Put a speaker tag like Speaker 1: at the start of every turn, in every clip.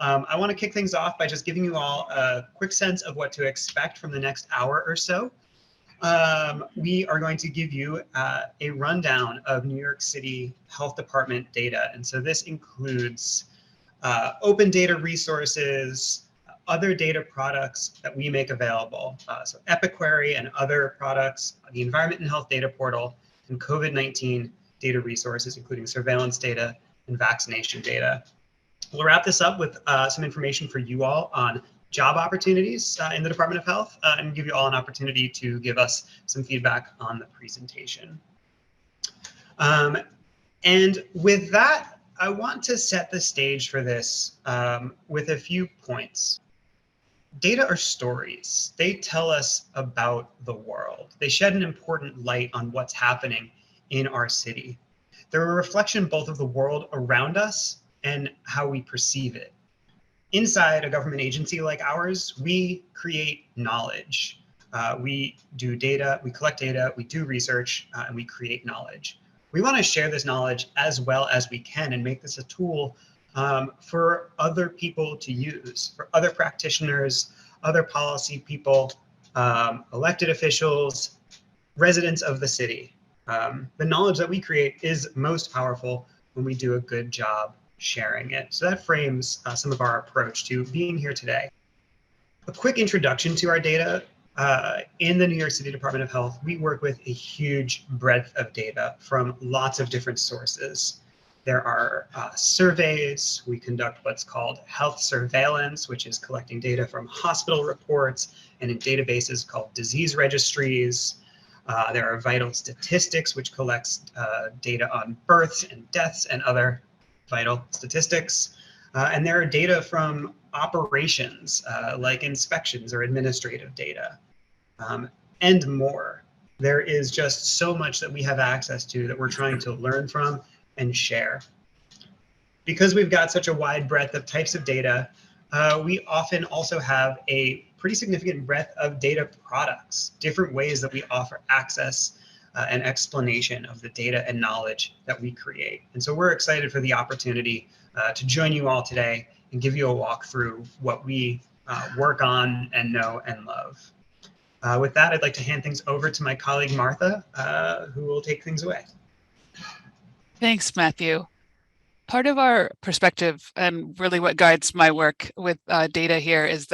Speaker 1: I want to kick things off by just giving you all a quick sense of what to expect from the next hour or so. We are going to give you a rundown of New York City Health Department data. And so this includes open data resources, other data products that we make available. So EpiQuery and other products, the Environment and Health Data Portal, and COVID-19 data resources, including surveillance data and vaccination data. We'll wrap this up with some information for you all on job opportunities in the Department of Health and give you all an opportunity to give us some feedback on the presentation. And with that, I want to set the stage for this with a few points. Data are stories. They tell us about the world. They shed an important light on what's happening in our city. They're a reflection both of the world around us and how we perceive it. Inside a government agency like ours, we create knowledge. We do data, we collect data, we do research, and we create knowledge. We want to share this knowledge as well as we can and make this a tool for other people to use, for other practitioners, other policy people, elected officials, residents of the city. The knowledge that we create is most powerful when we do a good job sharing it. So that frames some of our approach to being here today. A quick introduction to our data. In the New York City Department of Health, we work with a huge breadth of data from lots of different sources. There are surveys. We conduct what's called health surveillance, which is collecting data from hospital reports and in databases called disease registries. There are vital statistics, which collects data on births and deaths and other vital statistics. And there are data from operations, like inspections or administrative data, and more. There is just so much that we have access to that we're trying to learn from and share. Because we've got such a wide breadth of types of data, we often also have a pretty significant breadth of data products, different ways that we offer access and explanation of the data and knowledge that we create. And so we're excited for the opportunity to join you all today and give you a walk through what we work on and know and love. With that, I'd like to hand things over to my colleague, Martha, who will take things away.
Speaker 2: Thanks, Matthew. Part of our perspective and really what guides my work with data here is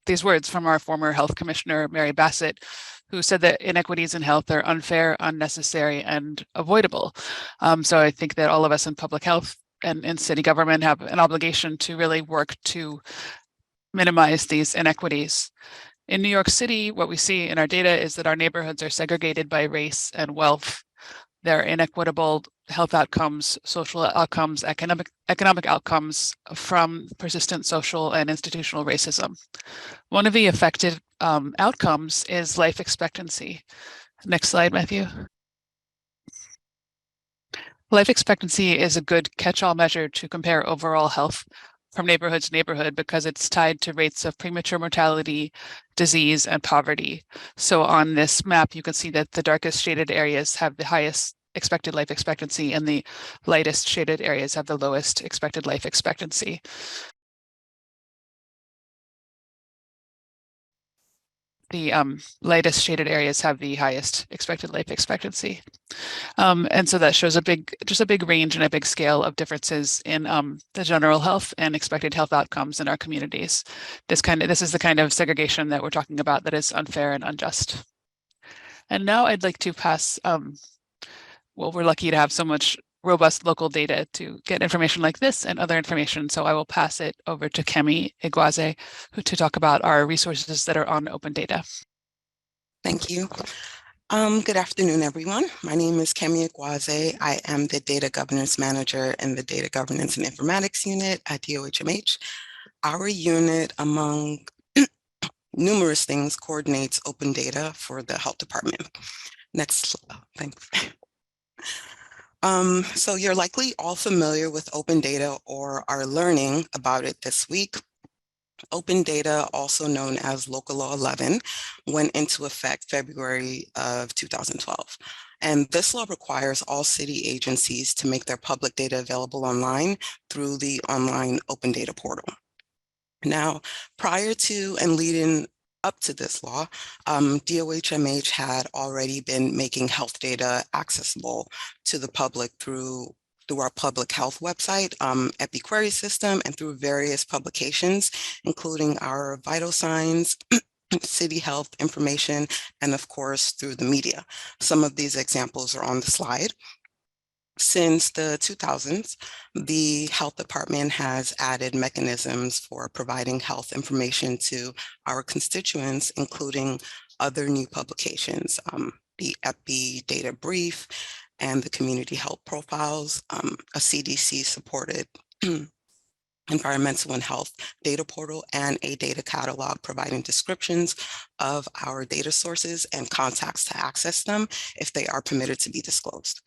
Speaker 2: these words from our former health commissioner, Mary Bassett, who said that inequities in health are unfair, unnecessary, and avoidable. So I think that all of us in public health and in city government have an obligation to really work to minimize these inequities. In New York City, what we see in our data is that our neighborhoods are segregated by race and wealth. There are inequitable health outcomes, social outcomes, economic outcomes from persistent social and institutional racism. One of the affected outcomes is life expectancy. Next slide, Matthew. Life expectancy is a good catch-all measure to compare overall health from neighborhood to neighborhood because it's tied to rates of premature mortality, disease, and poverty. So on this map, you can see that the darkest shaded areas have the highest expected life expectancy and the lightest shaded areas have the lowest expected life expectancy. The lightest shaded areas have the highest expected life expectancy. And so that shows just a big range and a big scale of differences in the general health and expected health outcomes in our communities. This is the kind of segregation that we're talking about that is unfair and unjust. And now I'd like to pass, well, we're lucky to have so much robust local data to get information like this and other information. So I will pass it over to Kemi Eguaze to talk about our resources that are on open data.
Speaker 3: Thank you. Good afternoon, everyone. My name is Kemi Eguaze. I am the Data Governance Manager in the Data Governance and Informatics Unit at DOHMH. Our unit, among numerous things, coordinates open data for the health department. Next slide, thanks. So you're likely all familiar with open data or are learning about it this week. Open data, also known as Local Law 11, went into effect February of 2012. And this law requires all city agencies to make their public data available online through the online open data portal. Now, prior to and leading up to this law, DOHMH had already been making health data accessible to the public through our public health website, Eguaze system, and through various publications, including our vital signs, city health information, and of course, through the media. Some of these examples are on the slide. Since the 2000s, the health department has added mechanisms for providing health information to our constituents, including other new publications, the Epi Data Brief and the Community Health Profiles, a CDC-supported environmental and health data portal, and a data catalog providing descriptions of our data sources and contacts to access them if they are permitted to be disclosed.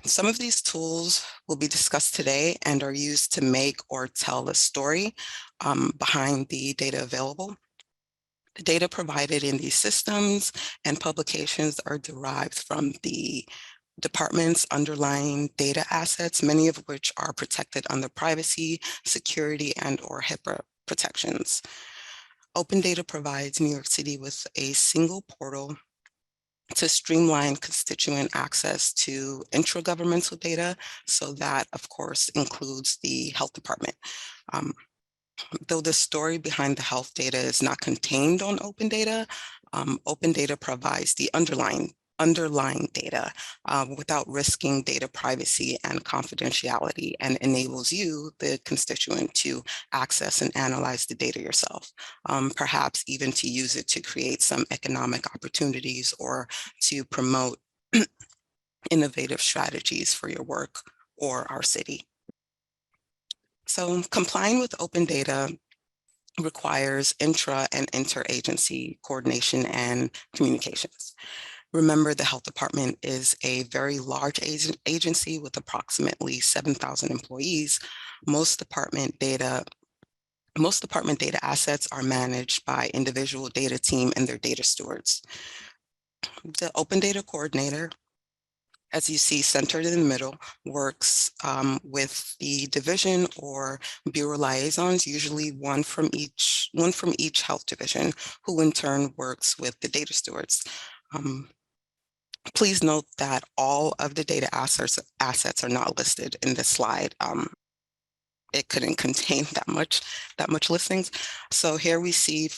Speaker 3: Some of these tools will be discussed today and are used to make or tell a story behind the data available. The data provided in these systems and publications are derived from the department's underlying data assets, many of which are protected under privacy, security, and/or HIPAA protections. Open data provides New York City with a single portal to streamline constituent access to intragovernmental data. So that, of course, includes the health department. Though the story behind the health data is not contained on open data, open data provides the underlying data without risking data privacy and confidentiality, and enables you, the constituent, to access and analyze the data yourself, perhaps even to use it to create some economic opportunities or to promote innovative strategies for your work or our city. So complying with open data requires intra and interagency coordination and communications. Remember, the health department is a very large agency with approximately 7,000 employees. Most department data assets are managed by individual data team and their data stewards. The open data coordinator, as you see centered in the middle, works with the division or bureau liaisons, usually one from each health division, who in turn works with the data stewards. Please note that all of the data assets are not listed in this slide. It couldn't contain that much listings. So here we see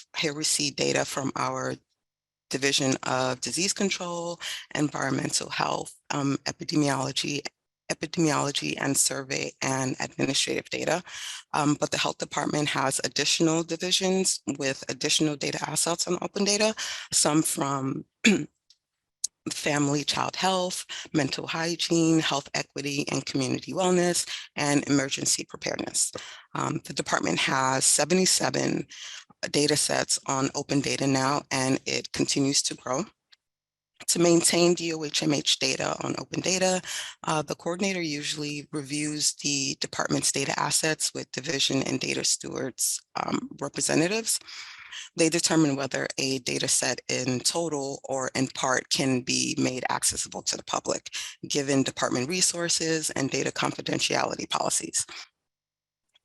Speaker 3: data from our Division of Disease Control, Environmental Health, Epidemiology and Survey and Administrative data. But the health department has additional divisions with additional data assets on open data, some from family child health, mental hygiene, health equity and community wellness, and emergency preparedness. The department has 77 data sets on open data now, and it continues to grow. To maintain DOHMH data on open data, the coordinator usually reviews the department's data assets with division and data stewards representatives. They determine whether a data set in total or in part can be made accessible to the public, given department resources and data confidentiality policies.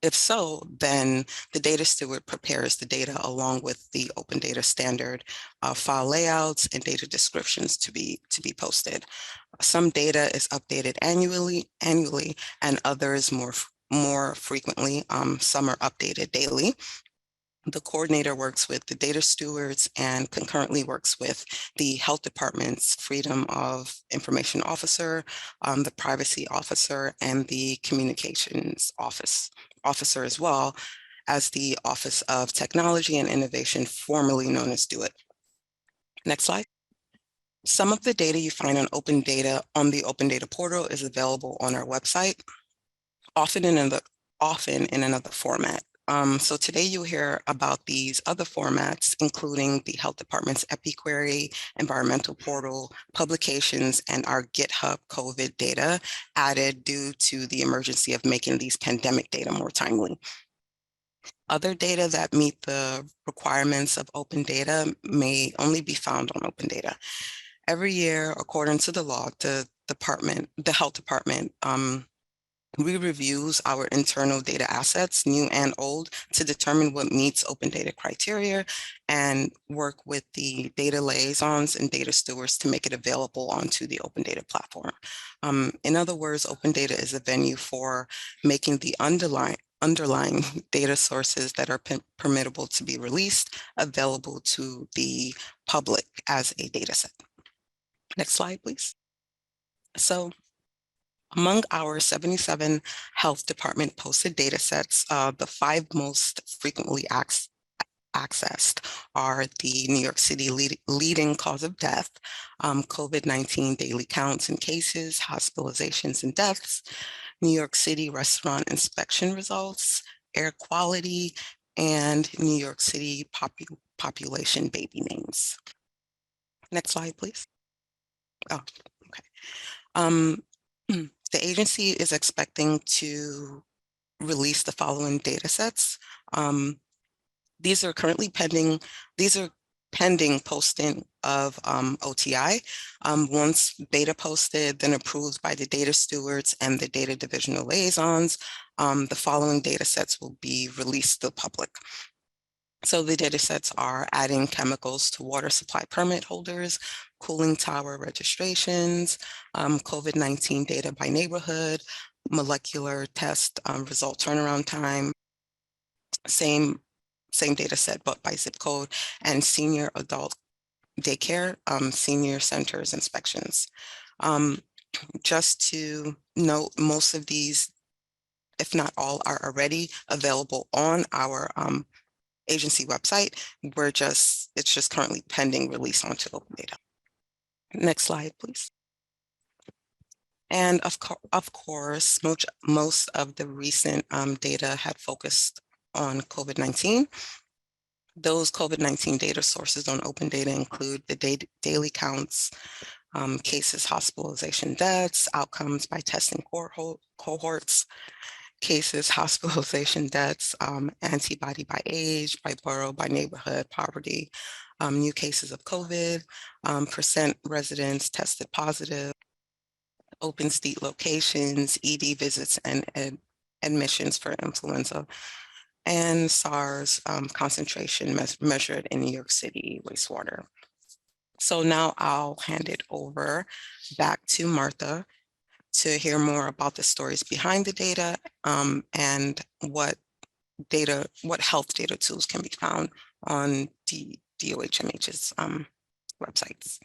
Speaker 3: If so, then the data steward prepares the data along with the open data standard file layouts and data descriptions to be posted. Some data is updated annually, and others more frequently. Some are updated daily. The coordinator works with the data stewards and concurrently works with the health department's Freedom of Information Officer, the privacy officer, and the communications officer, as well as the Office of Technology and Innovation, formerly known as DOIT. Next slide. Some of the data you find on open data on the open data portal is available on our website, often in another format. So today you'll hear about these other formats, including the health department's Epiquery, environmental portal, publications, and our GitHub COVID data added due to the emergency of making these pandemic data more timely. Other data that meet the requirements of open data may only be found on open data. Every year, according to the law, the health department reviews our internal data assets, new and old, to determine what meets open data criteria and work with the data liaisons and data stewards to make it available onto the open data platform. In other words, open data is a venue for making the underlying data sources that are permissible to be released available to the public as a data set. Next slide, please. So among our 77 health department posted data sets, the 5 most frequently accessed are the New York City leading cause of death, COVID-19 daily counts and cases, hospitalizations and deaths, New York City restaurant inspection results, air quality, and New York City population baby names. Next slide, please. Oh, okay. The agency is expecting to release the following data sets. These are pending posting of OTI. Once beta posted, then approved by the data stewards and the data divisional liaisons, the following data sets will be released to the public. So the data sets are adding chemicals to water supply permit holders, cooling tower registrations, COVID-19 data by neighborhood, molecular test result turnaround time, same data set but by zip code, and senior adult daycare, senior centers inspections. Just to note, most of these, if not all, are already available on our agency website. It's just currently pending release onto open data. Next slide, please. And of course, most of the recent data had focused on COVID-19. Those COVID-19 data sources on open data include the daily counts, cases, hospitalization, deaths, outcomes by testing cohorts, cases, hospitalization, deaths, antibody by age, by borough, by neighborhood, poverty, new cases of COVID, percent residents tested positive, open state locations, ED visits and admissions for influenza, and SARS concentration measured in New York City wastewater. So now I'll hand it over back to Martha to hear more about the stories behind the data and what health data tools can be found on DOHMH's websites.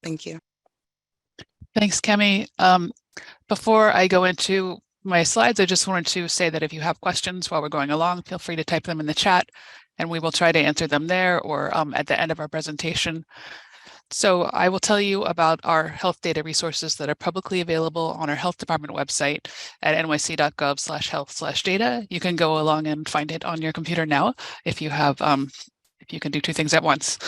Speaker 3: Thank you.
Speaker 2: Thanks, Kemi. Before I go into my slides, I just wanted to say that if you have questions while we're going along, feel free to type them in the chat and we will try to answer them there or at the end of our presentation. So I will tell you about our health data resources that are publicly available on our health department website at nyc.gov/health/data. You can go along and find it on your computer now if you have if you can do 2 things at once.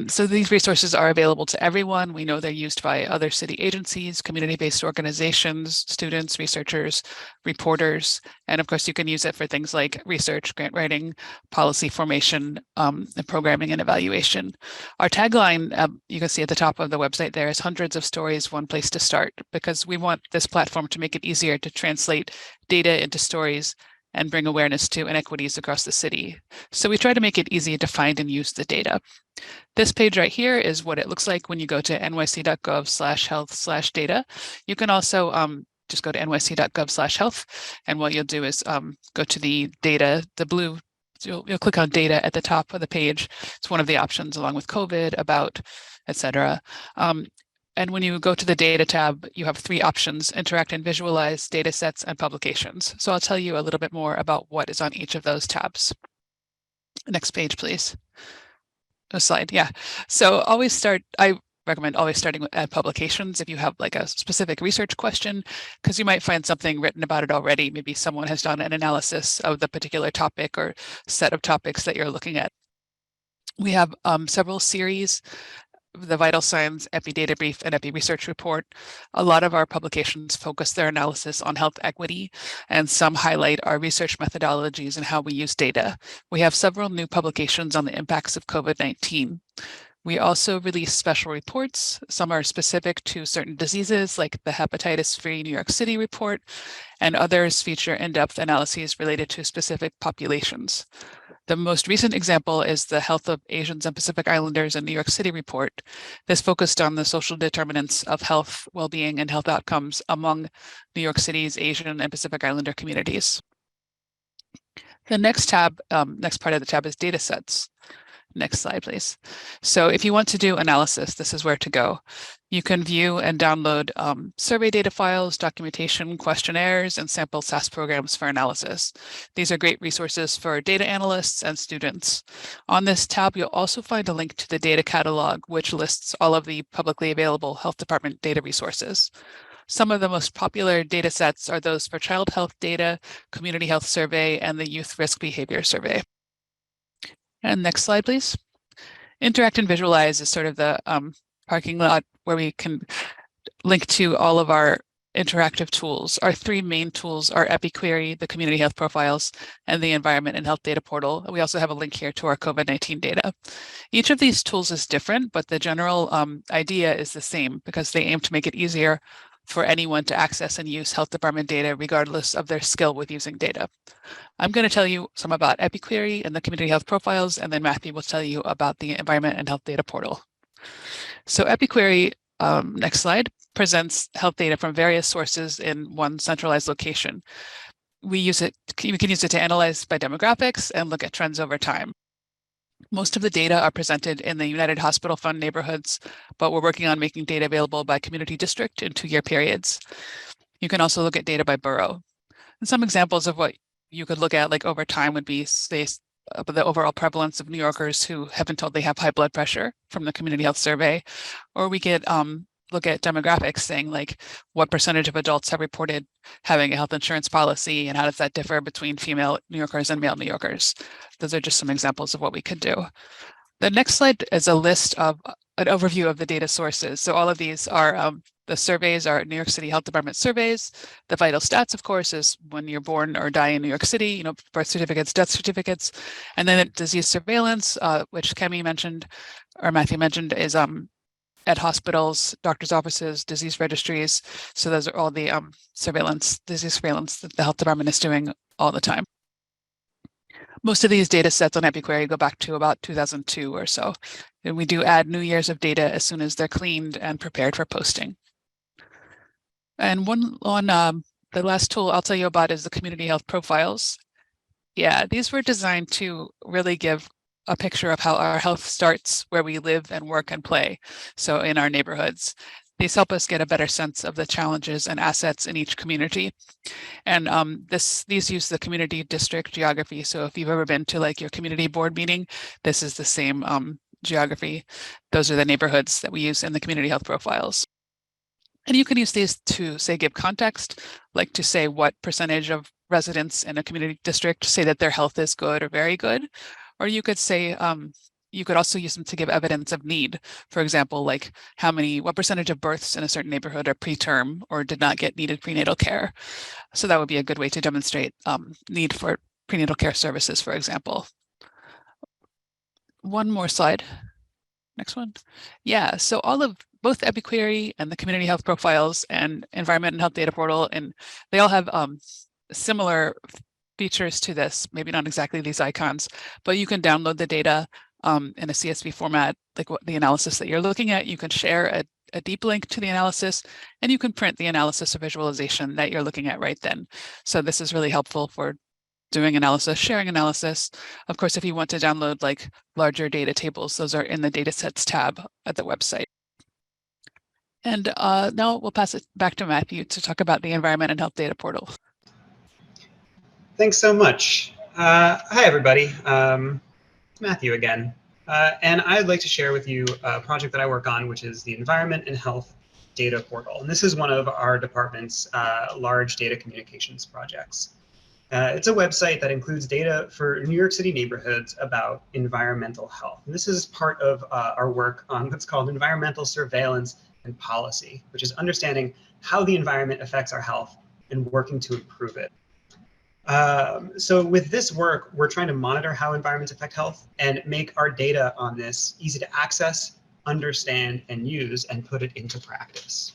Speaker 2: So these resources are available to everyone. We know they're used by other city agencies, community-based organizations, students, researchers, reporters, and of course you can use it for things like research, grant writing, policy formation, and programming and evaluation. Our tagline, you can see at the top of the website there, is hundreds of stories, one place to start, because we want this platform to make it easier to translate data into stories and bring awareness to inequities across the city. So we try to make it easy to find and use the data. This page right here is what it looks like when you go to nyc.gov/health/data. You can also just go to nyc.gov/health, and what you'll do is go to the data, the blue, you'll click on data at the top of the page. It's one of the options along with COVID, about, etc. And when you go to the data tab, you have 3 options: interact and visualize, data sets, and publications. So I'll tell you a little bit more about what is on each of those tabs. Next page, please. Slide, yeah. So I recommend always starting at publications if you have like a specific research question, because you might find something written about it already. Maybe someone has done an analysis of the particular topic or set of topics that you're looking at. We have several series the Vital Signs, Epi-Data Brief, and Epi-Research Report. A lot of our publications focus their analysis on health equity, and some highlight our research methodologies and how we use data. We have several new publications on the impacts of COVID-19. We also release special reports. Some are specific to certain diseases, like the hepatitis-free New York City report, and others feature in-depth analyses related to specific populations. The most recent example is the Health of Asians and Pacific Islanders in New York City report. This focused on the social determinants of health, well-being, and health outcomes among New York City's Asian and Pacific Islander communities. The next part of the tab is data sets. Next slide, please. So if you want to do analysis, this is where to go. You can view and download survey data files, documentation, questionnaires, and sample SAS programs for analysis. These are great resources for data analysts and students. On this tab, you'll also find a link to the data catalog, which lists all of the publicly available health department data resources. Some of the most popular data sets are those for child health data, community health survey, and the youth risk behavior survey. And next slide, please. Interact and visualize is sort of the parking lot where we can link to all of our interactive tools. Our three main tools are EpiQuery, the community health profiles, and the environment and health data portal. We also have a link here to our COVID-19 data. Each of these tools is different, but the general idea is the same because they aim to make it easier for anyone to access and use health department data regardless of their skill with using data. I'm going to tell you some about EpiQuery and the community health profiles, and then Matthew will tell you about the environment and health data portal. So EpiQuery, next slide, presents health data from various sources in one centralized location. We can use it to analyze by demographics and look at trends over time. Most of the data are presented in the United Hospital Fund neighborhoods, but we're working on making data available by community district in 2-year periods. You can also look at data by borough. And some examples of what you could look at like over time would be, say, the overall prevalence of New Yorkers who have been told they have high blood pressure from the community health survey, or we could look at demographics saying like what percentage of adults have reported having a health insurance policy and how does that differ between female New Yorkers and male New Yorkers. Those are just some examples of what we could do. The next slide is a list of an overview of the data sources. So all of these are the surveys are New York City Health Department surveys. The vital stats, of course, is when you're born or die in New York City, birth certificates, death certificates. And then disease surveillance, which Kemi mentioned, or Matthew mentioned, is at hospitals, doctors' offices, disease registries. So those are all the disease surveillance that the health department is doing all the time. Most of these data sets on EpiQuery go back to about 2002 or so. And we do add new years of data as soon as they're cleaned and prepared for posting. And the last tool I'll tell you about is the community health profiles. Yeah, these were designed to really give a picture of how our health starts where we live and work and play. So in our neighborhoods, these help us get a better sense of the challenges and assets in each community. And these use the community district geography. So if you've ever been to like your community board meeting, this is the same geography. Those are the neighborhoods that we use in the community health profiles. And you can use these to say give context, like to say what percentage of residents in a community district say that their health is good or very good. Or you could say, you could also use them to give evidence of need. For example, like what percentage of births in a certain neighborhood are preterm or did not get needed prenatal care. So that would be a good way to demonstrate need for prenatal care services, for example. One more slide. Next one. Yeah, so both EpiQuery and the community health profiles and environment and health data portal, and they all have similar features to this, maybe not exactly these icons, but you can download the data in a CSV format, like the analysis that you're looking at. You can share a deep link to the analysis, and you can print the analysis or visualization that you're looking at right then. So this is really helpful for doing analysis, sharing analysis. Of course, if you want to download like larger data tables, those are in the datasets tab at the website. And now we'll pass it back to Matthew to talk about the environment and health data portal.
Speaker 1: Thanks so much. Hi, everybody. It's Matthew again. And I'd like to share with you a project that I work on, which is the Environment and Health Data Portal. And this is one of our department's large data communications projects. It's a website that includes data for New York City neighborhoods about environmental health. And this is part of our work on what's called environmental surveillance and policy, which is understanding how the environment affects our health and working to improve it. So with this work, we're trying to monitor how environments affect health and make our data on this easy to access, understand, and use, and put it into practice.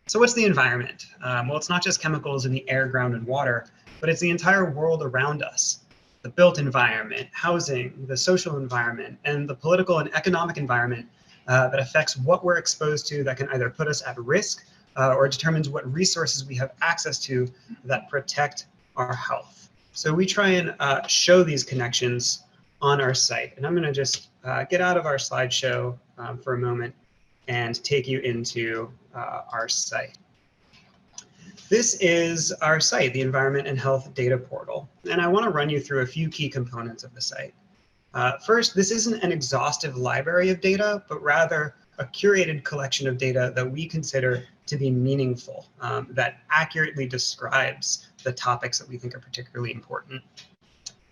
Speaker 1: So what's the environment? Well, it's not just chemicals in the air, ground, and water, but it's the entire world around us. The built environment, housing, the social environment, and the political and economic environment that affects what we're exposed to that can either put us at risk or determines what resources we have access to that protect our health. So we try and show these connections on our site. And I'm going to just get out of our slideshow for a moment and take you into our site. This is our site, the Environment and Health Data Portal. And I want to run you through a few key components of the site. First, this isn't an exhaustive library of data, but rather a curated collection of data that we consider to be meaningful, that accurately describes the topics that we think are particularly important.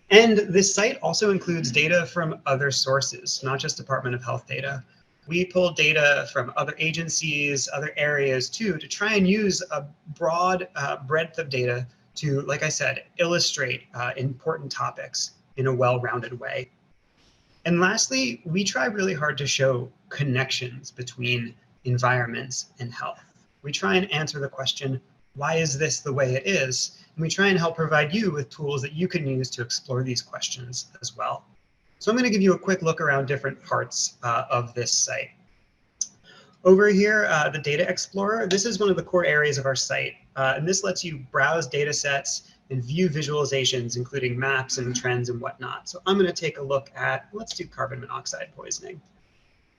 Speaker 1: And this site also includes data from other sources, not just Department of Health data. We pull data from other agencies, other areas too, to try and use a broad breadth of data to, like I said, illustrate important topics in a well-rounded way. And lastly, we try really hard to show connections between environments and health. We try and answer the question, why is this the way it is? And we try and help provide you with tools that you can use to explore these questions as well. So I'm going to give you a quick look around different parts of this site. Over here, the Data Explorer, this is one of the core areas of our site. And this lets you browse data sets and view visualizations, including maps and trends and whatnot. So I'm going to take a look at, let's do carbon monoxide poisoning.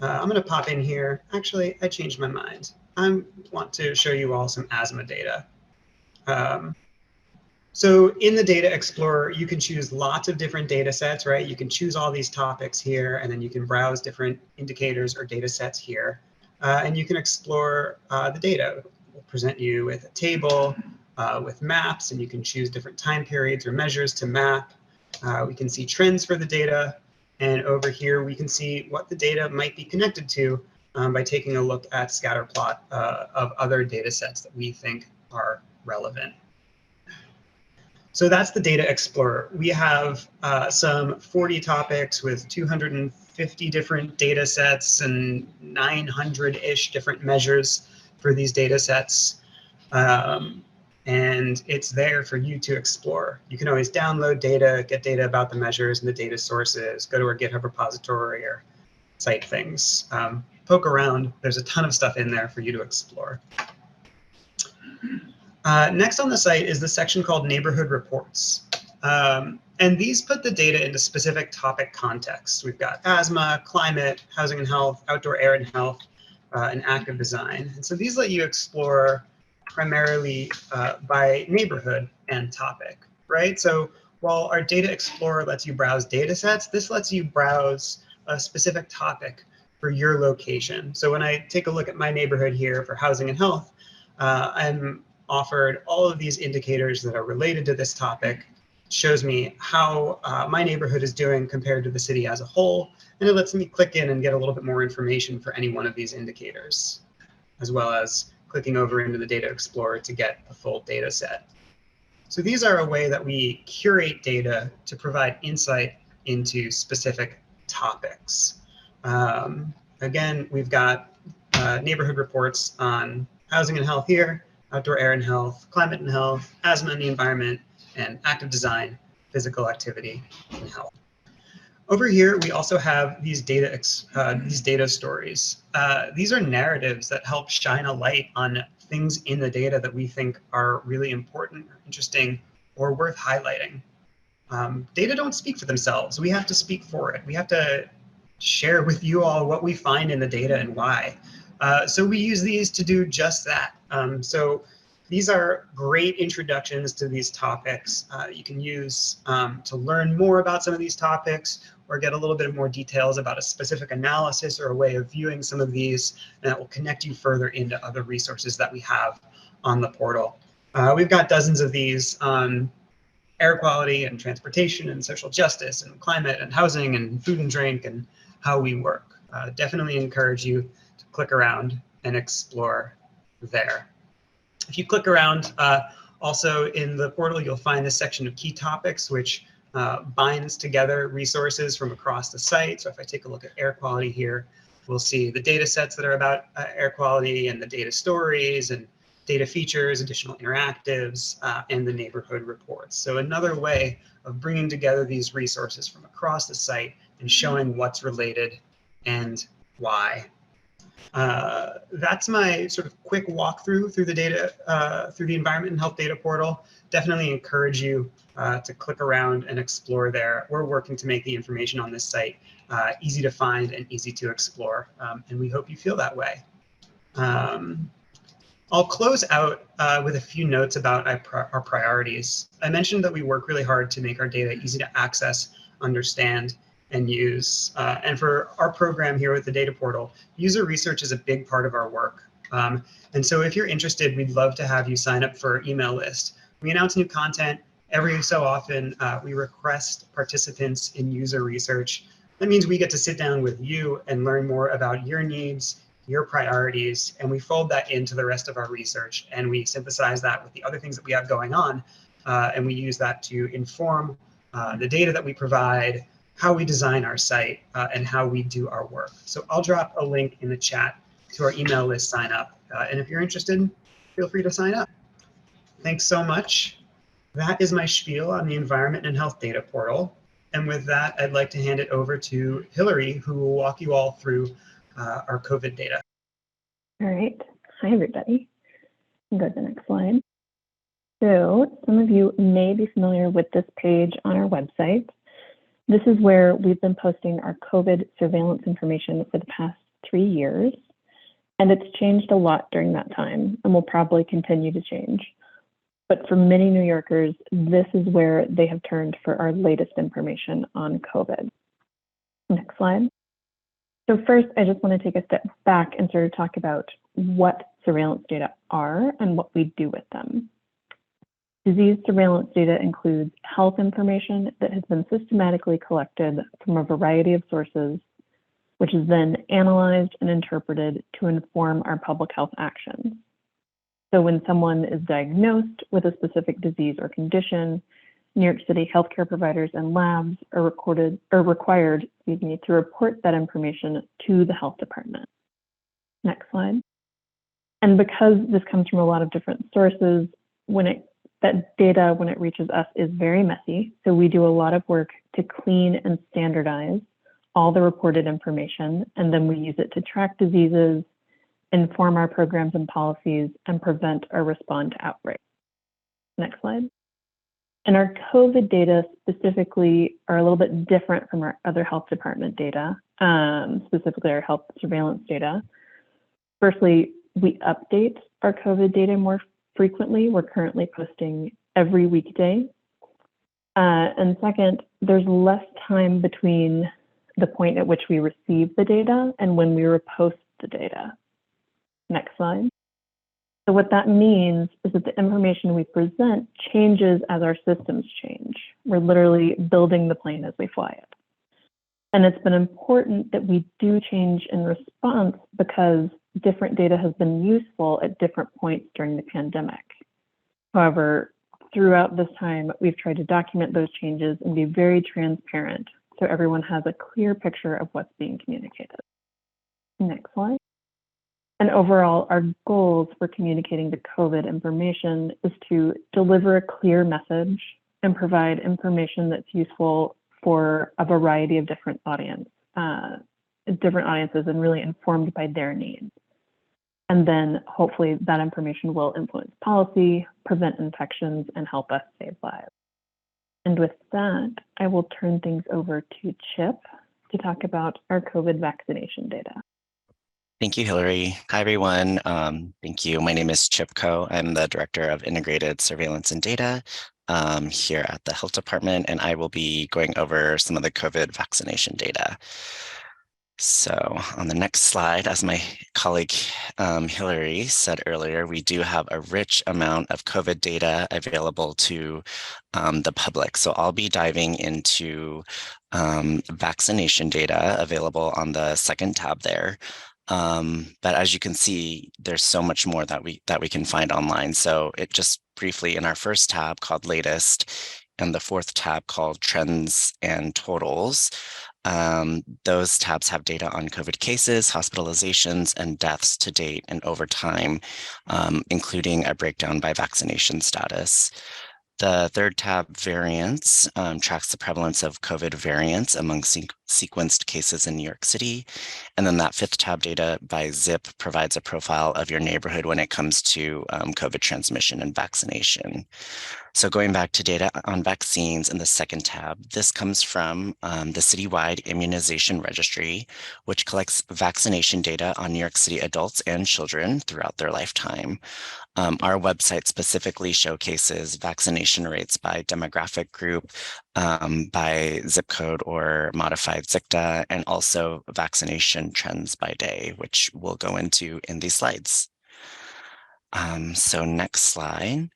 Speaker 1: I'm going to pop in here. Actually, I changed my mind. I want to show you all some asthma data. So in the Data Explorer, you can choose lots of different data sets, right? You can choose all these topics here, and then you can browse different indicators or data sets here. And you can explore the data. We'll present you with a table, with maps, and you can choose different time periods or measures to map. We can see trends for the data. And over here, we can see what the data might be connected to by taking a look at scatter plot of other data sets that we think are relevant. So that's the Data Explorer. We have some 40 topics with 250 different data sets and 900-ish different measures for these data sets. And it's there for you to explore. You can always download data, get data about the measures and the data sources, go to our GitHub repository or cite things. Poke around. There's a ton of stuff in there for you to explore. Next on the site is the section called Neighborhood Reports. And these put the data into specific topic contexts. We've got asthma, climate, housing and health, outdoor air and health, and active design. And so these let you explore primarily by neighborhood and topic, right? So while our Data Explorer lets you browse data sets, this lets you browse a specific topic for your location. So when I take a look at my neighborhood here for housing and health, I'm offered all of these indicators that are related to this topic. It shows me how my neighborhood is doing compared to the city as a whole, and it lets me click in and get a little bit more information for any one of these indicators, as well as clicking over into the Data Explorer to get the full data set. So these are a way that we curate data to provide insight into specific topics. Again, we've got neighborhood reports on housing and health here, outdoor air and health, climate and health, asthma and the environment, and active design, physical activity, and health. Over here, we also have these data stories. These are narratives that help shine a light on things in the data that we think are really important, or interesting, or worth highlighting. Data don't speak for themselves. We have to speak for it. We have to share with you all what we find in the data and why. So we use these to do just that. So these are great introductions to these topics. You can use to learn more about some of these topics or get a little bit more details about a specific analysis or a way of viewing some of these, and that will connect you further into other resources that we have on the portal. We've got dozens of these on air quality and transportation and social justice and climate and housing and food and drink and how we work. Definitely encourage you to click around and explore there. If you click around, also in the portal, you'll find this section of key topics, which binds together resources from across the site. So if I take a look at air quality here, we'll see the data sets that are about air quality and the data stories and data features, additional interactives, and the neighborhood reports. So another way of bringing together these resources from across the site and showing what's related and why. That's my sort of quick walkthrough through the data, through the Environment and Health Data Portal. Definitely encourage you to click around and explore there. We're working to make the information on this site easy to find and easy to explore, and we hope you feel that way. I'll close out with a few notes about our priorities. I mentioned that we work really hard to make our data easy to access, understand, and use. And for our program here with the Data Portal, user research is a big part of our work. And so if you're interested, we'd love to have you sign up for our email list. We announce new content every so often. We request participants in user research. That means we get to sit down with you and learn more about your needs, your priorities, and we fold that into the rest of our research, and we synthesize that with the other things that we have going on, and we use that to inform the data that we provide, how we design our site, and how we do our work. So I'll drop a link in the chat to our email list sign up, and if you're interested, feel free to sign up. Thanks so much. That is my spiel on the Environment and Health Data Portal, and with that, I'd like to hand it over to Hilary, who will walk you all through our COVID data.
Speaker 4: All right. Hi, everybody. Go to the next slide. So some of you may be familiar with this page on our website. This is where we've been posting our COVID surveillance information for the past 3 years, and it's changed a lot during that time and will probably continue to change. But for many New Yorkers, this is where they have turned for our latest information on COVID. Next slide. So first, I just want to take a step back and sort of talk about what surveillance data are and what we do with them. Disease surveillance data includes health information that has been systematically collected from a variety of sources, which is then analyzed and interpreted to inform our public health actions. So when someone is diagnosed with a specific disease or condition, New York City healthcare providers and labs are required to report that information to the health department. Next slide. And because this comes from a lot of different sources, that data, when it reaches us, is very messy. So we do a lot of work to clean and standardize all the reported information, and then we use it to track diseases, inform our programs and policies, and prevent or respond to outbreaks. Next slide. And our COVID data specifically are a little bit different from our other health department data, specifically our health surveillance data. Firstly, we update our COVID data more frequently. We're currently posting every weekday. And second, there's less time between the point at which we receive the data and when we repost the data. Next slide. So what that means is that the information we present changes as our systems change. We're literally building the plane as we fly it. And it's been important that we do change in response because different data has been useful at different points during the pandemic. However, throughout this time, we've tried to document those changes and be very transparent so everyone has a clear picture of what's being communicated. Next slide. And overall, our goals for communicating the COVID information is to deliver a clear message and provide information that's useful for a variety of different audiences and really informed by their needs. And then hopefully that information will influence policy, prevent infections, and help us save lives. And with that, I will turn things over to Chip to talk about our COVID vaccination data.
Speaker 5: Thank you, Hilary. Hi, everyone. Thank you. My name is Chip Ko. I'm the Director of Integrated Surveillance and Data here at the Health Department, and I will be going over some of the COVID vaccination data. So on the next slide, as my colleague Hilary said earlier, we do have a rich amount of COVID data available to the public. So I'll be diving into vaccination data available on the second tab there. But as you can see, there's so much more that we can find online. So it just briefly in our first tab called Latest and the fourth tab called Trends and Totals. Those tabs have data on COVID cases, hospitalizations, and deaths to date and over time, including a breakdown by vaccination status. The third tab, variants, tracks the prevalence of COVID variants among sequenced cases in New York City. And then that fifth tab, data by zip, provides a profile of your neighborhood when it comes to COVID transmission and vaccination. So going back to data on vaccines in the second tab, this comes from the citywide immunization registry, which collects vaccination data on New York City adults and children throughout their lifetime. Our website specifically showcases vaccination rates by demographic group, by zip code or modified ZICTA, and also vaccination trends by day, which we'll go into in these slides. So next slide.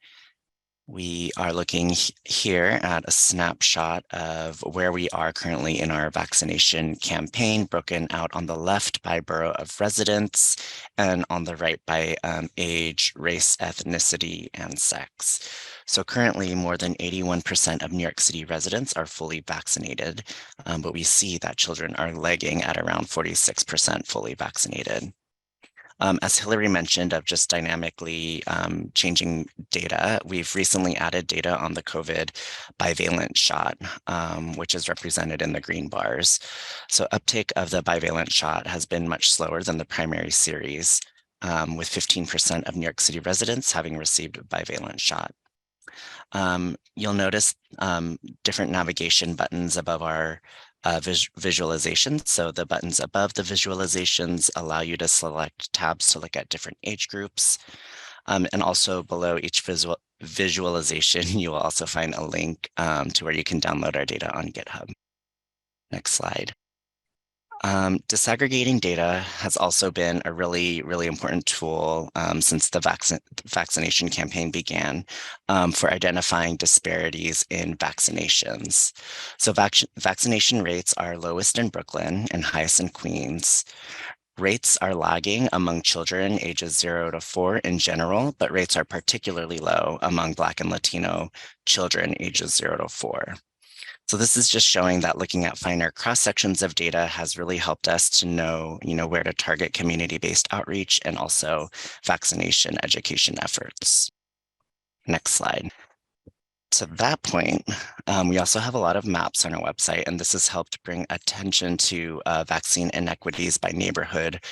Speaker 5: We are looking here at a snapshot of where we are currently in our vaccination campaign, broken out on the left by borough of residence and on the right by age, race, ethnicity, and sex. So currently more than 81% of New York City residents are fully vaccinated, but we see that children are lagging at around 46% fully vaccinated. As Hilary mentioned, of just dynamically changing data, we've recently added data on the COVID bivalent shot, which is represented in the green bars. So uptake of the bivalent shot has been much slower than the primary series, with 15% of New York City residents having received a bivalent shot. You'll notice different navigation buttons above our visualizations. So the buttons above the visualizations allow you to select tabs to look at different age groups. And also below each visualization, you will also find a link to where you can download our data on GitHub. Next slide. Disaggregating data has also been a really, really important tool since the vaccination campaign began for identifying disparities in vaccinations. So vaccination rates are lowest in Brooklyn and highest in Queens. Rates are lagging among children ages 0 to 4 in general, but rates are particularly low among Black and Latino children ages 0 to 4. So this is just showing that looking at finer cross sections of data has really helped us to know, where to target community-based outreach and also vaccination education efforts. Next slide. To that point, we also have a lot of maps on our website, and this has helped bring attention to vaccine inequities by neighborhood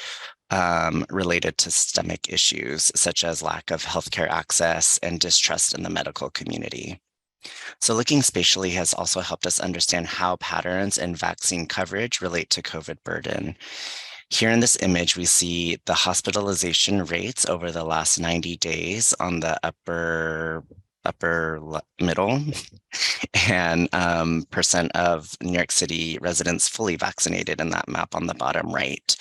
Speaker 5: related to systemic issues, such as lack of healthcare access and distrust in the medical community. So looking spatially has also helped us understand how patterns in vaccine coverage relate to COVID burden. Here in this image, we see the hospitalization rates over the last 90 days on the upper middle and percent of New York City residents fully vaccinated in that map on the bottom right,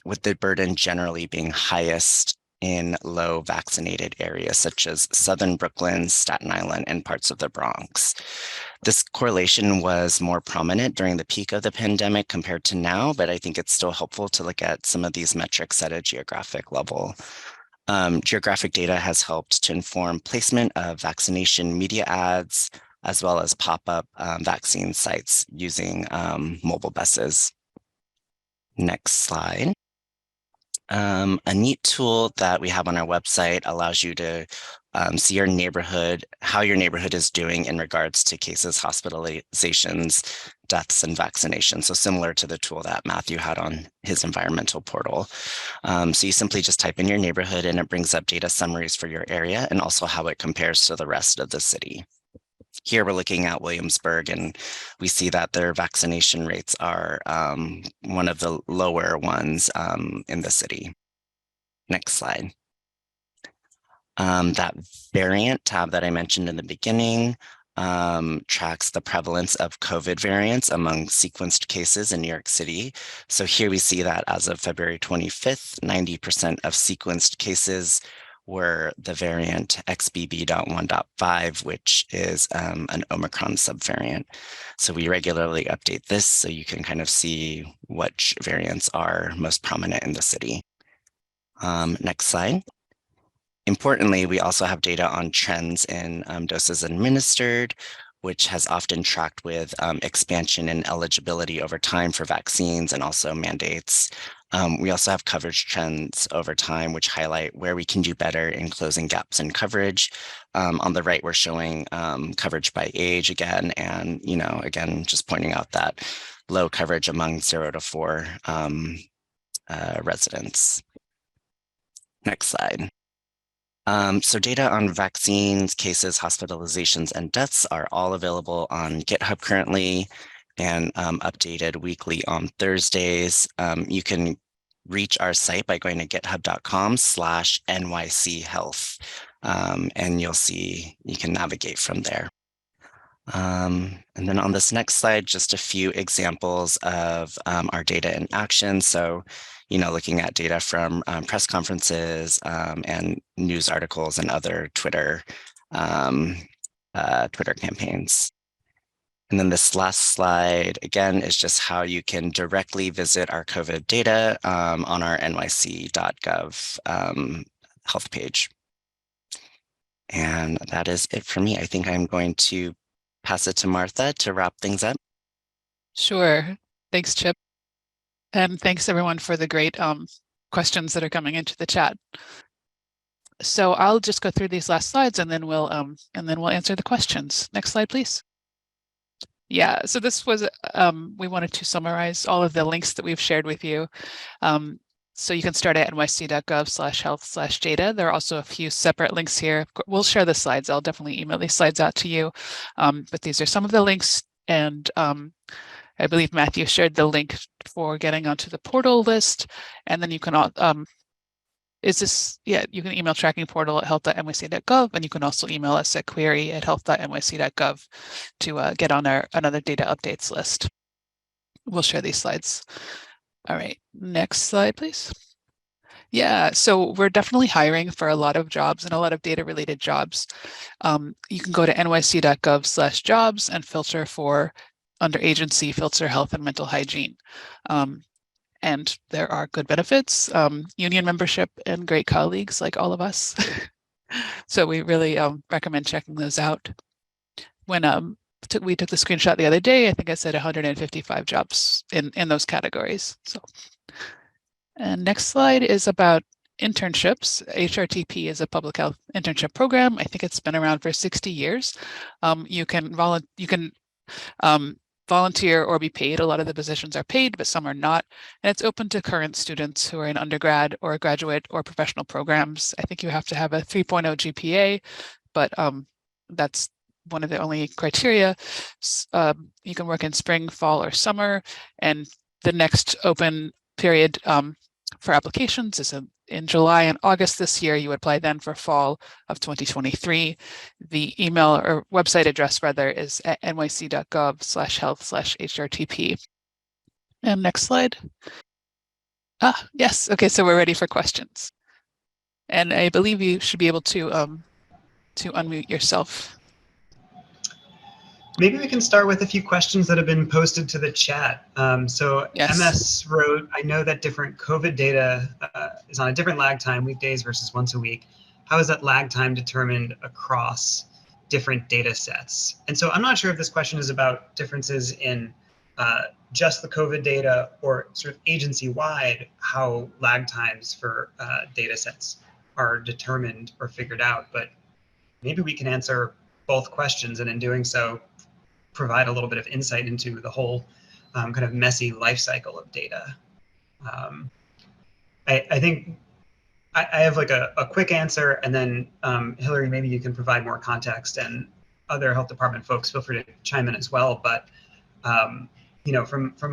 Speaker 5: with the burden generally being highest in low vaccinated areas such as Southern Brooklyn, Staten Island, and parts of the Bronx. This correlation was more prominent during the peak of the pandemic compared to now, but I think it's still helpful to look at some of these metrics at a geographic level. Geographic data has helped to inform placement of vaccination media ads, as well as pop-up vaccine sites using mobile buses. Next slide. A neat tool that we have on our website allows you to see your neighborhood, how your neighborhood is doing in regards to cases, hospitalizations, deaths, and vaccinations. So similar to the tool that Matthew had on his environmental portal. So you simply just type in your neighborhood and it brings up data summaries for your area and also how it compares to the rest of the city. Here we're looking at Williamsburg, and we see that their vaccination rates are one of the lower ones in the city. Next slide. That variant tab that I mentioned in the beginning tracks the prevalence of COVID variants among sequenced cases in New York City. So here we see that as of February 25th, 90% of sequenced cases were the variant XBB.1.5, which is an Omicron subvariant. So we regularly update this so you can kind of see which variants are most prominent in the city. Next slide. Importantly, we also have data on trends in doses administered, which has often tracked with expansion in eligibility over time for vaccines and also mandates. We also have coverage trends over time, which highlight where we can do better in closing gaps in coverage. On the right, we're showing coverage by age again, and again, just pointing out that low coverage among 0 to 4 residents. Next slide. So data on vaccines, cases, hospitalizations, and deaths are all available on GitHub currently and updated weekly on Thursdays. You can reach our site by going to github.com/NYC Health, and you'll see you can navigate from there. And then on this next slide, just a few examples of our data in action. So looking at data from press conferences and news articles and other Twitter campaigns. And then this last slide, again, is just how you can directly visit our COVID data on our nyc.gov health page. And that is it for me. I think I'm going to pass it to Martha to wrap things up.
Speaker 2: Sure. Thanks, Chip. And thanks everyone for the great questions that are coming into the chat. So I'll just go through these last slides and then we'll answer the questions. Next slide, please. Yeah, so this was we wanted to summarize all of the links that we've shared with you. So you can start at nyc.gov/health/data. There are also a few separate links here. We'll share the slides. I'll definitely email these slides out to you. But these are some of the links, and I believe Matthew shared the link for getting onto the portal list, and then you can you can email tracking portal at health.nyc.gov, and you can also email us at query@health.nyc.gov to get on another data updates list. We'll share these slides. All right, next slide, please. Yeah, so we're definitely hiring for a lot of jobs and a lot of data related jobs. You can go to nyc.gov/jobs and filter for under agency, filter health and mental hygiene. And there are good benefits, union membership, and great colleagues like all of us. So we really recommend checking those out. When we took the screenshot the other day, I think I said 155 jobs in those categories. So, and next slide is about internships. HRTP is a public health internship program. I think it's been around for 60 years. You can volunteer or be paid. A lot of the positions are paid, but some are not. And it's open to current students who are in undergrad or graduate or professional programs. I think you have to have a 3.0 GPA, but that's one of the only criteria. You can work in spring, fall, or summer. And the next open period for applications is in July and August this year. You apply then for fall of 2023. The email or website address rather is at nyc.gov/health/HRTP. And next slide. Yes. Okay, so we're ready for questions. And I believe you should be able to unmute yourself.
Speaker 1: Maybe we can start with a few questions that have been posted to the chat.
Speaker 2: Yes.
Speaker 1: MS wrote, I know that different COVID data is on a different lag time, weekdays versus once a week. How is that lag time determined across different data sets? And so I'm not sure if this question is about differences in just the COVID data or sort of agency-wide, how lag times for data sets are determined or figured out, but maybe we can answer both questions, and in doing so, provide a little bit of insight into the whole kind of messy life cycle of data. I think I have like a quick answer, and then Hilary, maybe you can provide more context, and other health department folks feel free to chime in as well. But from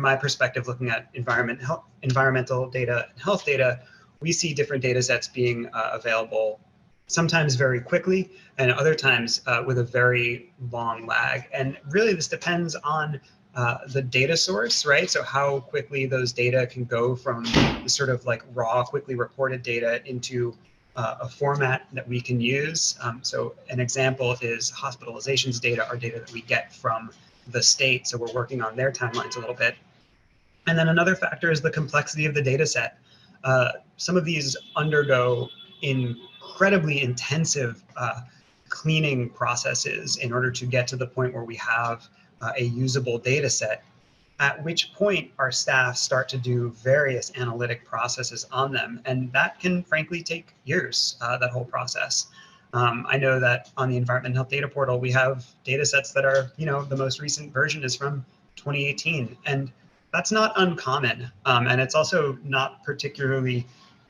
Speaker 1: my perspective, looking at environmental data and health data, we see different data sets being available sometimes very quickly, and other times with a very long lag. And really this depends on the data source, right? So how quickly those data can go from the sort of like raw, quickly reported data into a format that we can use. So an example is hospitalizations data, are data that we get from the state. So we're working on their timelines a little bit. And then another factor is the complexity of the data set. Some of these undergo incredibly intensive cleaning processes in order to get to the point where we have a usable data set, at which point our staff start to do various analytic processes on them. And that can frankly take years, that whole process. I know that on the Environment and Health Data Portal, we have data sets that are, the most recent version is from 2018. And that's not uncommon. And it's also not particularly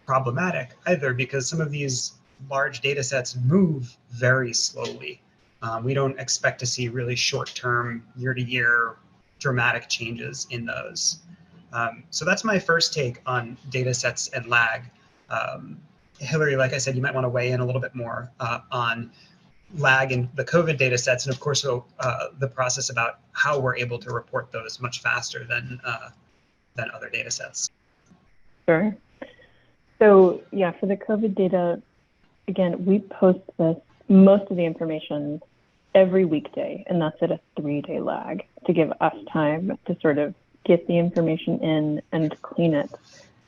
Speaker 1: problematic either, because some of these large data sets move very slowly. We don't expect to see really short-term, year-to-year dramatic changes in those. So that's my first take on data sets and lag. Hilary, like I said, you might want to weigh in a little bit more on lag in the COVID data sets, and of course, the process about how we're able to report those much faster than other data sets.
Speaker 4: Sure. So yeah, for the COVID data, again, we post most of the information every weekday, and that's at a 3-day lag to give us time to sort of get the information in and clean it.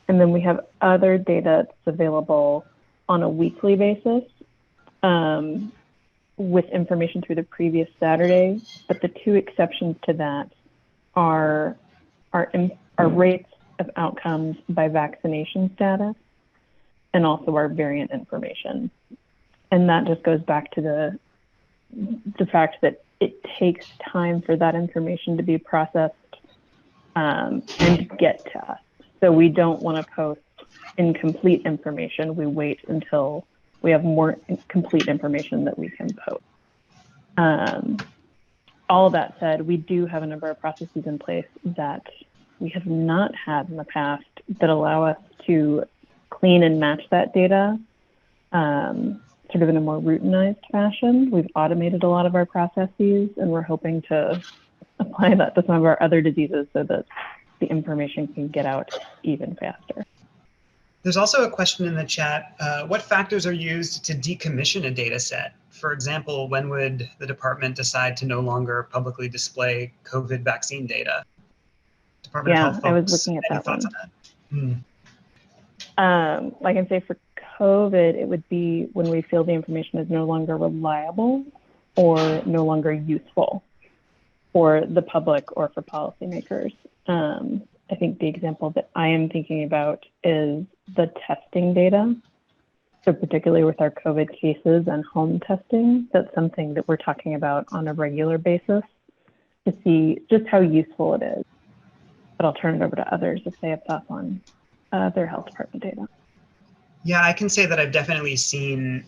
Speaker 4: And then we have other data that's available on a weekly basis with information through the previous Saturday. But the two exceptions to that are rates of outcomes by vaccination status and also our variant information. And that just goes back to the fact that it takes time for that information to be processed and get to us. So we don't want to post incomplete information. We wait until we have more complete information that we can post. All that said, we do have a number of processes in place that we have not had in the past that allow us to clean and match that data sort of in a more routinized fashion. We've automated a lot of our processes, and we're hoping to apply that to some of our other diseases so that the information can get out even faster.
Speaker 1: There's also a question in the chat. What factors are used to decommission a data set? For example, when would the department decide to no longer publicly display COVID vaccine data? Department of Health folks,
Speaker 4: I was looking at that one. I can say for COVID, it would be when we feel the information is no longer reliable or no longer useful for the public or for policymakers. I think the example that I am thinking about is the testing data. So particularly with our COVID cases and home testing, that's something that we're talking about on a regular basis to see just how useful it is. But I'll turn it over to others if they have thoughts on their health department data.
Speaker 1: Yeah, I can say that I've definitely seen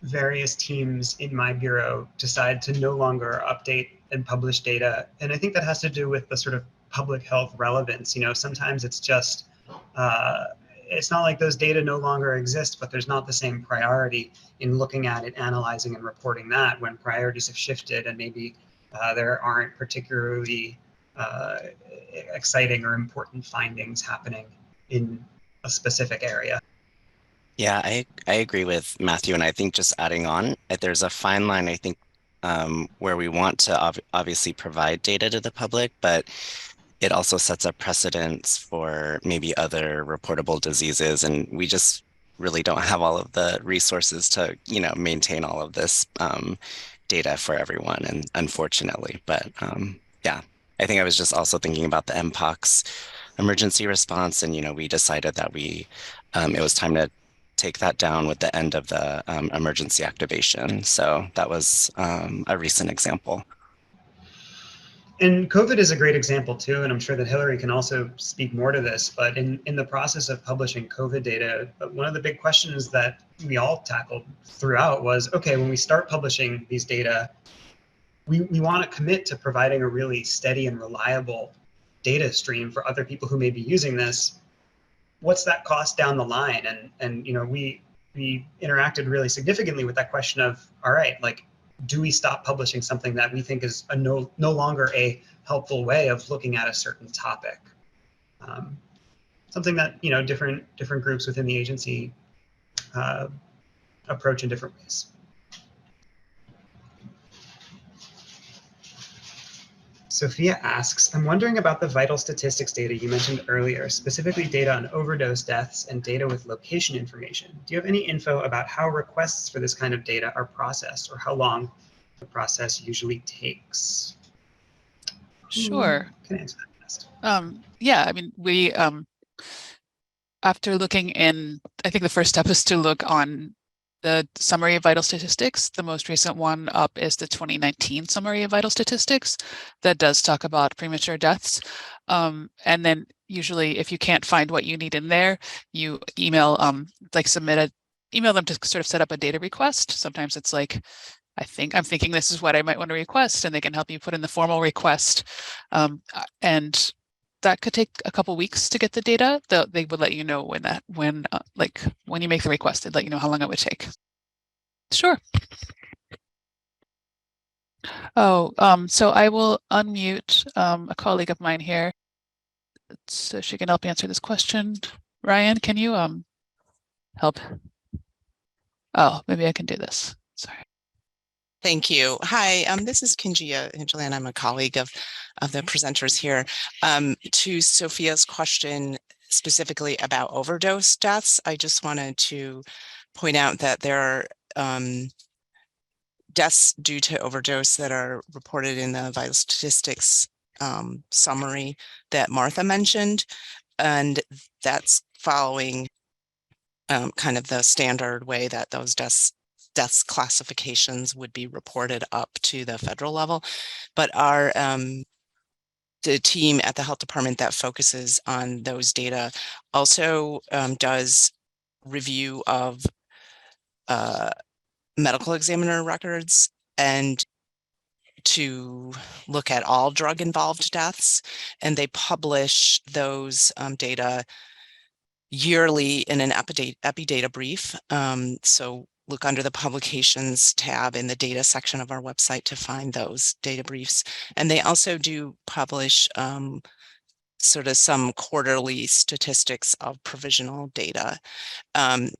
Speaker 1: various teams in my bureau decide to no longer update and publish data. And I think that has to do with the sort of public health relevance. Sometimes it's just, it's not like those data no longer exist, but there's not the same priority in looking at it, analyzing and reporting that when priorities have shifted and maybe there aren't particularly exciting or important findings happening in a specific area.
Speaker 5: Yeah, I agree with Matthew, and I think just adding on, there's a fine line, I think, where we want to obviously provide data to the public, but it also sets a precedence for maybe other reportable diseases, and we just really don't have all of the resources to, maintain all of this data for everyone, and unfortunately, but yeah, I think I was just also thinking about the MPOX emergency response, and we decided that it was time to take that down with the end of the emergency activation. So that was a recent example.
Speaker 1: And COVID is a great example too, and I'm sure that Hilary can also speak more to this, but in the process of publishing COVID data, one of the big questions that we all tackled throughout was, okay, when we start publishing these data, we want to commit to providing a really steady and reliable data stream for other people who may be using this. What's that cost down the line? And we we interacted really significantly with that question of, all right, like, do we stop publishing something that we think is no longer a helpful way of looking at a certain topic? Something that, you know, different groups within the agency approach in different ways. Sophia asks, I'm wondering about the vital statistics data you mentioned earlier, specifically data on overdose deaths and data with location information. Do you have any info about how requests for this kind of data are processed, or how long the process usually takes?
Speaker 2: Sure.
Speaker 1: Who can answer that best?
Speaker 2: Yeah, I mean, we, after looking in, I think the first step is to look on the summary of vital statistics. The most recent one up is the 2019 summary of vital statistics that does talk about premature deaths. And then usually if you can't find what you need in there, you email, email them to sort of set up a data request. Sometimes it's like, I'm thinking this is what I might want to request, and they can help you put in the formal request. And that could take a couple weeks to get the data. They would let you know when you make the request, they'd let you know how long it would take. Sure. Oh, so I will unmute a colleague of mine here so she can help answer this question. Ryan, can you help? Oh, maybe I can do this. Sorry.
Speaker 3: Thank you. Hi, this is Kinjia Hingeland. I'm a colleague of the presenters here. To Sophia's question specifically about overdose deaths, I just wanted to point out that there are deaths due to overdose that are reported in the vital statistics summary that Martha mentioned, and that's following kind of the standard way that those deaths classifications would be reported up to the federal level. But our the team at the health department that focuses on those data also does review of medical examiner records and to look at all drug involved deaths, and they publish those data yearly in an epidata brief. So look under the publications tab in the data section of our website to find those data briefs. And they also do publish sort of some quarterly statistics of provisional data.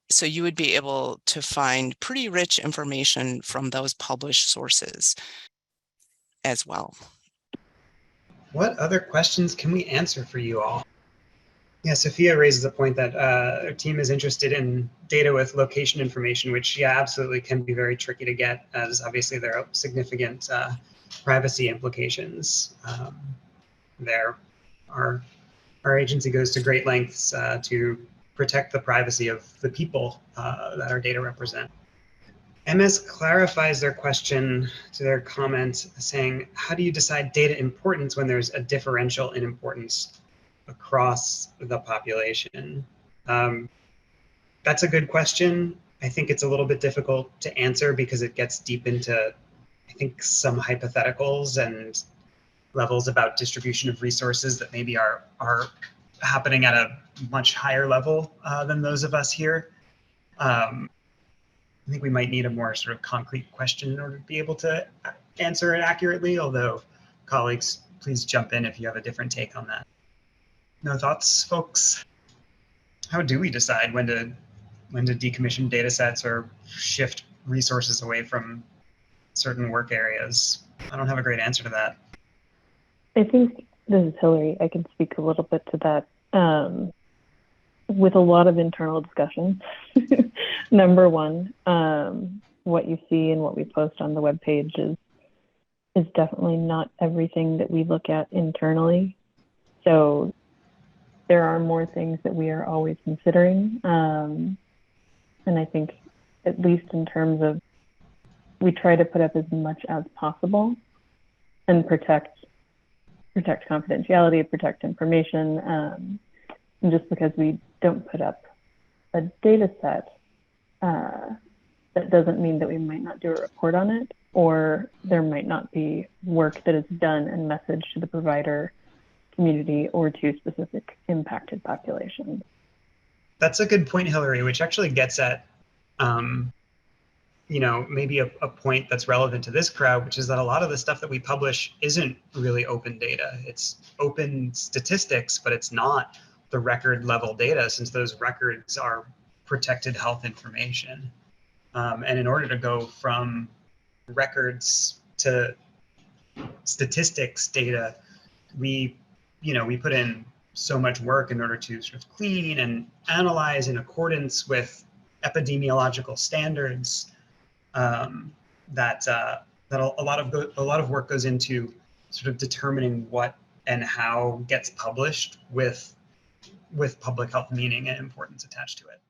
Speaker 3: So you would be able to find pretty rich information from those published sources as well.
Speaker 1: What other questions can we answer for you all? Yeah, Sophia raises a point that our team is interested in data with location information, which, yeah, absolutely can be very tricky to get, as obviously there are significant privacy implications there. Our agency goes to great lengths to protect the privacy of the people that our data represent. MS clarifies their question to their comment saying, how do you decide data importance when there's a differential in importance across the population? That's a good question. I think it's a little bit difficult to answer because it gets deep into, I think, some hypotheticals and levels about distribution of resources that maybe are happening at a much higher level than those of us here. I think we might need a more sort of concrete question in order to be able to answer it accurately, although colleagues, please jump in if you have a different take on that. No thoughts, folks? How do we decide when to decommission data sets or shift resources away from certain work areas? I don't have a great answer to that.
Speaker 4: I think, this is Hilary, I can speak a little bit to that. With a lot of internal discussion. Number one, what you see and what we post on the webpage is definitely not everything that we look at internally. So there are more things that we are always considering. And I think, at least in terms of, we try to put up as much as possible and protect confidentiality, protect information. And just because we don't put up a data set, that doesn't mean that we might not do a report on it, or there might not be work that is done and messaged to the provider community or to specific impacted populations.
Speaker 1: That's a good point, Hilary, which actually gets at you know, maybe a point that's relevant to this crowd, which is that a lot of the stuff that we publish isn't really open data. It's open statistics, but it's not the record level data, since those records are protected health information. And in order to go from records to statistics data, we put in so much work in order to sort of clean and analyze in accordance with epidemiological standards. That a lot of work goes into sort of determining what and how gets published with public health meaning and importance attached to it.